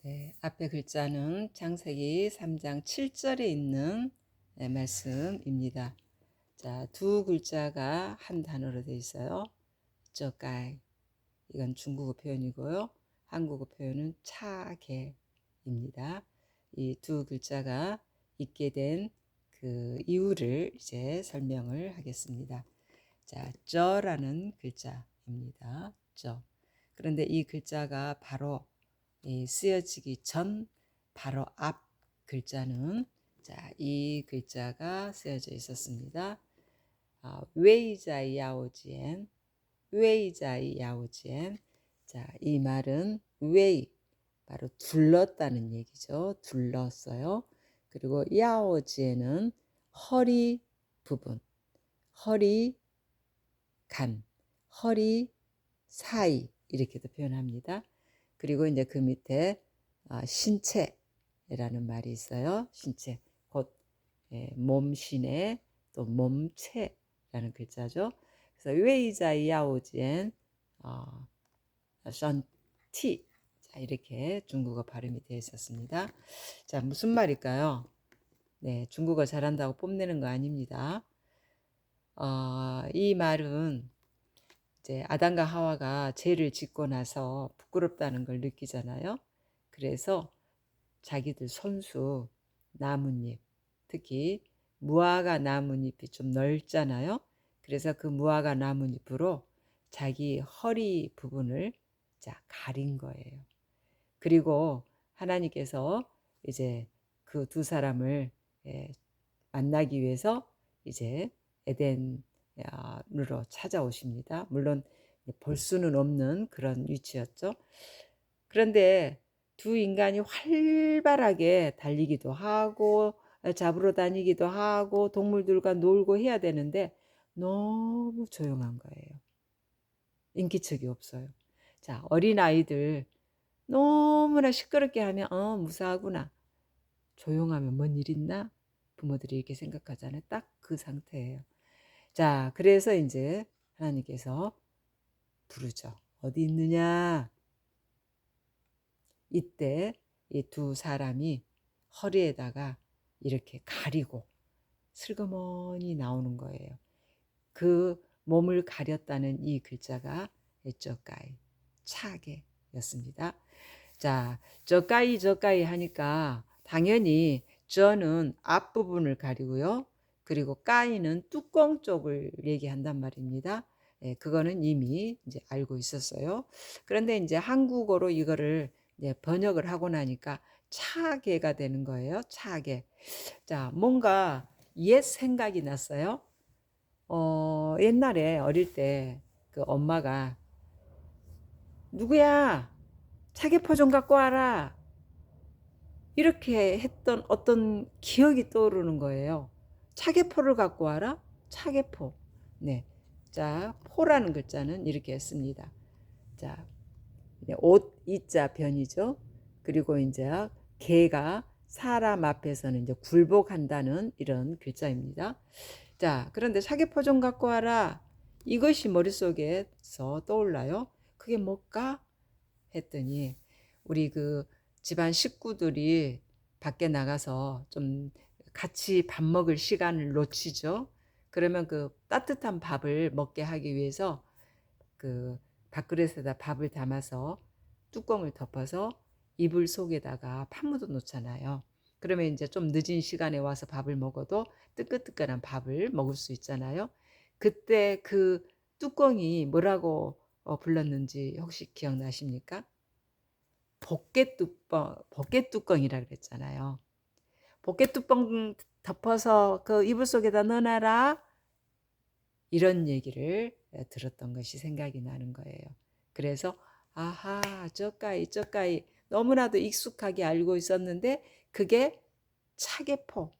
네, 앞에 글자는 창세기 3장 7절에 있는 말씀입니다. 자, 두 글자가 한 단어로 되어 있어요. 저가이. 이건 중국어 표현이고요. 한국어 표현은 차게입니다. 이 두 글자가 있게 된 그 이유를 이제 설명을 하겠습니다. 자, 저라는 글자입니다. 저. 그런데 이 글자가 바로 쓰여지기 전 바로 앞 글자는 자, 이 글자가 쓰여져 있었습니다. 웨이자이 야오지엔, 웨이자이 야오지엔. 자, 이 말은 웨이, 바로 둘렀다는 얘기죠. 둘렀어요. 그리고 야오지엔은 허리 부분, 허리 간, 허리 사이 이렇게도 표현합니다. 그리고 이제 그 밑에 신체라는 말이 있어요. 신체, 곧 몸신의 또 몸체라는 글자죠. 그래서 웨이자이야오지엔 션티, 자, 이렇게 중국어 발음이 되어 있었습니다. 자, 무슨 말일까요? 네, 중국어 잘한다고 뽐내는 거 아닙니다. 이 말은 이제 아담과 하와가 죄를 짓고 나서 부끄럽다는 걸 느끼잖아요. 그래서 자기들 손수 나뭇잎, 특히 무화과 나뭇잎이 좀 넓잖아요. 그래서 그 무화과 나뭇잎으로 자기 허리 부분을 자 가린 거예요. 그리고 하나님께서 이제 그 두 사람을 만나기 위해서 이제 에덴으로 찾아오십니다. 물론 볼 수는 없는 그런 위치였죠. 그런데 두 인간이 활발하게 달리기도 하고 잡으러 다니기도 하고 동물들과 놀고 해야 되는데 너무 조용한 거예요. 인기척이 없어요. 자, 어린아이들 너무나 시끄럽게 하면 무사하구나. 조용하면 뭔 일 있나? 부모들이 이렇게 생각하잖아요. 딱 그 상태예요. 자, 그래서 이제 하나님께서 부르죠. 어디 있느냐? 이때 이 두 사람이 허리에다가 이렇게 가리고 슬그머니 나오는 거예요. 그 몸을 가렸다는 이 글자가 저가이, 차게였습니다. 자, 저가이 하니까 당연히 저는 앞부분을 가리고요. 그리고 까이는 뚜껑 쪽을 얘기한단 말입니다. 그거는 이미 이제 알고 있었어요. 그런데 이제 한국어로 이거를 이제 번역을 하고 나니까 차게가 되는 거예요. 차게. 자, 뭔가 옛 생각이 났어요. 옛날에 어릴 때 그 엄마가 누구야? 차게포 좀 갖고 와라. 이렇게 했던 어떤 기억이 떠오르는 거예요. 차게포를 갖고 와라? 차게포. 네. 자, 포라는 글자는 이렇게 했습니다. 자, 옷 이자 변이죠. 그리고 이제 개가 사람 앞에서는 이제 굴복한다는 이런 글자입니다. 자, 그런데 차게포 좀 갖고 와라. 이것이 머릿속에서 떠올라요. 그게 뭘까? 했더니 우리 그 집안 식구들이 밖에 나가서 좀 같이 밥 먹을 시간을 놓치죠. 그러면 그 따뜻한 밥을 먹게 하기 위해서 그 밥그릇에다 밥을 담아서 뚜껑을 덮어서 이불 속에다가 판무도 놓잖아요. 그러면 이제 좀 늦은 시간에 와서 밥을 먹어도 뜨끈뜨끈한 밥을 먹을 수 있잖아요. 그때 그 뚜껑이 뭐라고 불렀는지 혹시 기억나십니까? 복개뚜껑이라 그랬잖아요. 복개뚜껑 덮어서 그 이불 속에다 넣어놔라. 이런 얘기를 들었던 것이 생각이 나는 거예요. 그래서 아하, 저까이 너무나도 익숙하게 알고 있었는데 그게 차개포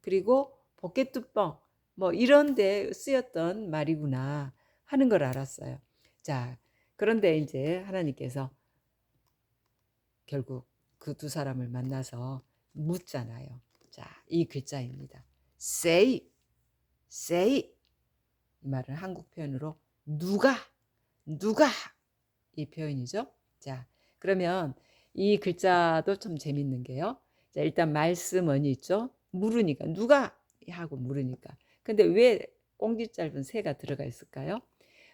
그리고 복개뚜껑 뭐 이런 데 쓰였던 말이구나 하는 걸 알았어요. 자, 그런데 이제 하나님께서 결국 그 두 사람을 만나서 묻잖아요. 자, 이 글자입니다. say. 이 말은 한국 표현으로 누가 이 표현이죠. 자, 그러면 이 글자도 좀 재밌는 게요. 자, 일단 말씀언이 있죠. 물으니까 누가 하고 물으니까. 근데 왜 꽁지 짧은 새가 들어가 있을까요?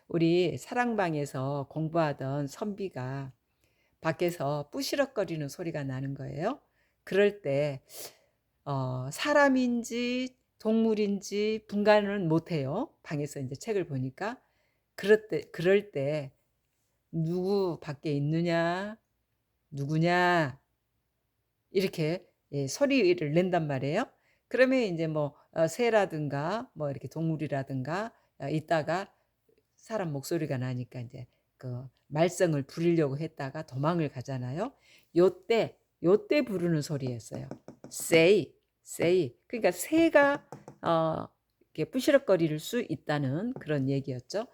우리 사랑방에서 공부하던 선비가 밖에서 부시럭거리는 소리가 나는 거예요. 그럴 때 사람인지 동물인지 분간을 못해요. 방에서 이제 책을 보니까. 그럴 때 누구 밖에 있느냐, 누구냐 이렇게 소리를 낸단 말이에요. 그러면 이제 뭐 새라든가 뭐 이렇게 동물이라든가 있다가 사람 목소리가 나니까 이제 그 말썽을 부리려고 했다가 도망을 가잖아요. 요때 부르는 소리였어요. say, say. 그러니까 새가 이렇게 부시럭거릴 수 있다는 그런 얘기였죠.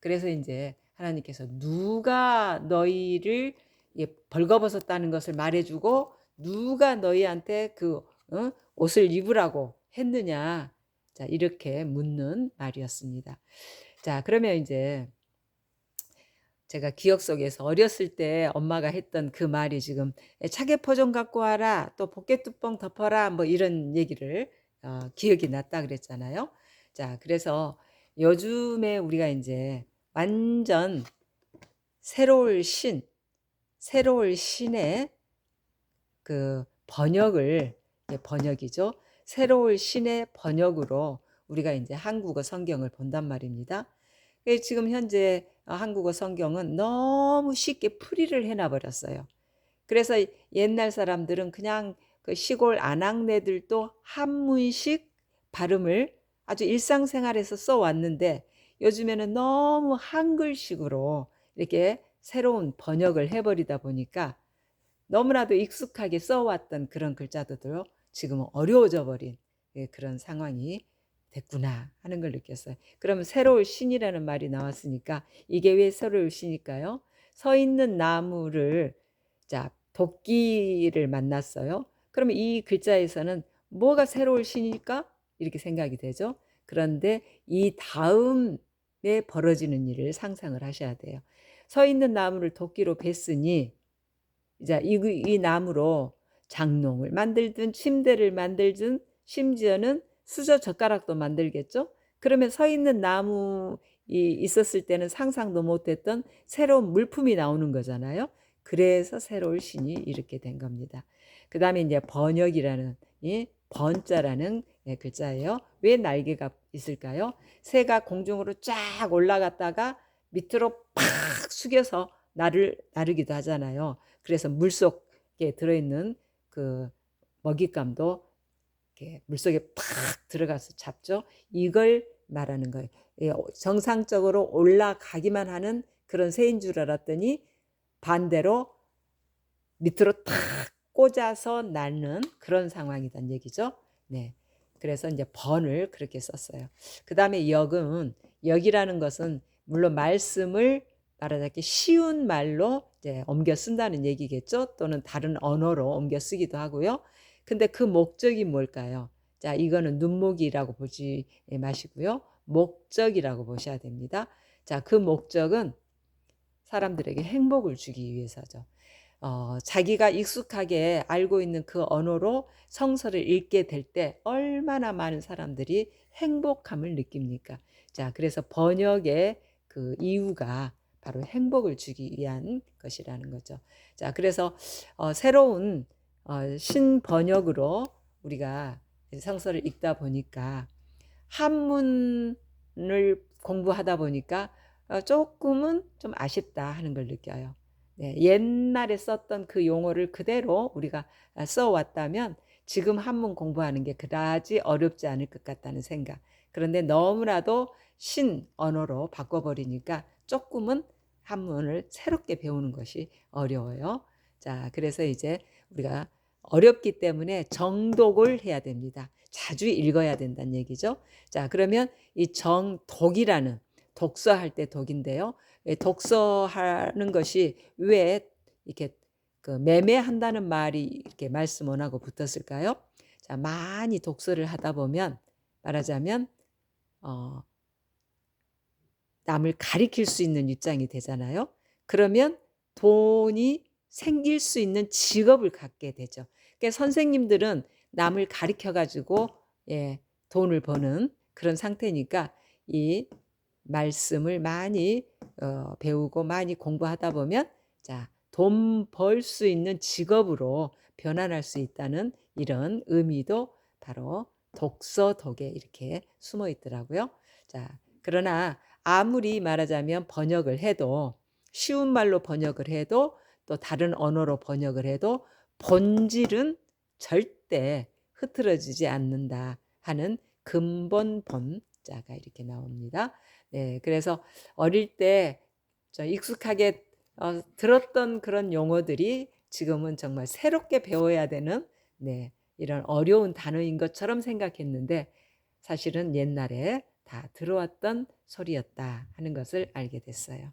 그래서 이제 하나님께서 누가 너희를 벌거벗었다는 것을 말해주고 누가 너희한테 그 옷을 입으라고 했느냐. 자, 이렇게 묻는 말이었습니다. 자, 그러면 이제 제가 기억 속에서 어렸을 때 엄마가 했던 그 말이 지금 차게포 좀 갖고 와라, 또 포켓뚜껑 덮어라, 뭐 이런 얘기를 기억이 났다 그랬잖아요. 자, 그래서 요즘에 우리가 이제 완전 새로울 신의 그 번역이죠. 새로울 신의 번역으로 우리가 이제 한국어 성경을 본단 말입니다. 지금 현재 한국어 성경은 너무 쉽게 풀이를 해놔 버렸어요. 그래서 옛날 사람들은 그냥 그 시골 아낙네들도 한문식 발음을 아주 일상생활에서 써왔는데 요즘에는 너무 한글식으로 이렇게 새로운 번역을 해버리다 보니까 너무나도 익숙하게 써왔던 그런 글자들도 지금은 어려워져 버린 그런 상황이 됐구나 하는 걸 느꼈어요. 그러면 새로울 신이라는 말이 나왔으니까 이게 왜 새로울 신일까요? 서 있는 나무를 자 도끼를 만났어요. 그러면 이 글자에서는 뭐가 새로울 신일까? 이렇게 생각이 되죠. 그런데 이 다음에 벌어지는 일을 상상을 하셔야 돼요. 서 있는 나무를 도끼로 뱄으니 이제 이 나무로 장롱을 만들든 침대를 만들든 심지어는 수저 젓가락도 만들겠죠. 그러면 서 있는 나무 있었을 때는 상상도 못했던 새로운 물품이 나오는 거잖아요. 그래서 새로운 신이 이렇게 된 겁니다. 그 다음에 이제 번역이라는 이 번자라는 글자예요. 왜 날개가 있을까요? 새가 공중으로 쫙 올라갔다가 밑으로 팍 숙여서 나르기도 하잖아요. 그래서 물속에 들어있는 그 먹잇감도 이렇게 물속에 팍 들어가서 잡죠. 이걸 말하는 거예요. 정상적으로 올라가기만 하는 그런 새인 줄 알았더니 반대로 밑으로 탁 꽂아서 낳는 그런 상황이란 얘기죠. 네. 그래서 이제 번을 그렇게 썼어요. 그 다음에 역이라는 것은 물론 말씀을 말하자면 쉬운 말로 이제 옮겨 쓴다는 얘기겠죠. 또는 다른 언어로 옮겨 쓰기도 하고요. 근데 그 목적이 뭘까요? 자, 이거는 눈목이라고 보지 마시고요. 목적이라고 보셔야 됩니다. 자, 그 목적은 사람들에게 행복을 주기 위해서죠. 자기가 익숙하게 알고 있는 그 언어로 성서를 읽게 될 때 얼마나 많은 사람들이 행복함을 느낍니까? 자, 그래서 번역의 그 이유가 바로 행복을 주기 위한 것이라는 거죠. 자, 그래서 새로운 신번역으로 우리가 성서를 읽다 보니까 한문을 공부하다 보니까 조금은 좀 아쉽다 하는 걸 느껴요. 네, 옛날에 썼던 그 용어를 그대로 우리가 써왔다면 지금 한문 공부하는 게 그다지 어렵지 않을 것 같다는 생각. 그런데 너무나도 신언어로 바꿔버리니까 조금은 한문을 새롭게 배우는 것이 어려워요. 자, 그래서 이제 우리가 어렵기 때문에 정독을 해야 됩니다. 자주 읽어야 된다는 얘기죠. 자, 그러면 이 정독이라는 독서할 때 독인데요. 독서하는 것이 왜 이렇게 그 매매한다는 말이 이렇게 말씀 원하고 붙었을까요? 자, 많이 독서를 하다 보면 말하자면 남을 가리킬 수 있는 입장이 되잖아요. 그러면 돈이 생길 수 있는 직업을 갖게 되죠. 그러니까 선생님들은 남을 가르쳐 가지고 예, 돈을 버는 그런 상태니까 이 말씀을 많이 배우고 많이 공부하다 보면 자, 돈 벌 수 있는 직업으로 변환할 수 있다는 이런 의미도 바로 독서독에 이렇게 숨어 있더라고요. 자, 그러나 아무리 말하자면 번역을 해도 쉬운 말로 번역을 해도 또 다른 언어로 번역을 해도 본질은 절대 흐트러지지 않는다 하는 근본 본자가 이렇게 나옵니다. 네, 그래서 어릴 때 익숙하게 들었던 그런 용어들이 지금은 정말 새롭게 배워야 되는 네, 이런 어려운 단어인 것처럼 생각했는데 사실은 옛날에 다 들어왔던 소리였다 하는 것을 알게 됐어요.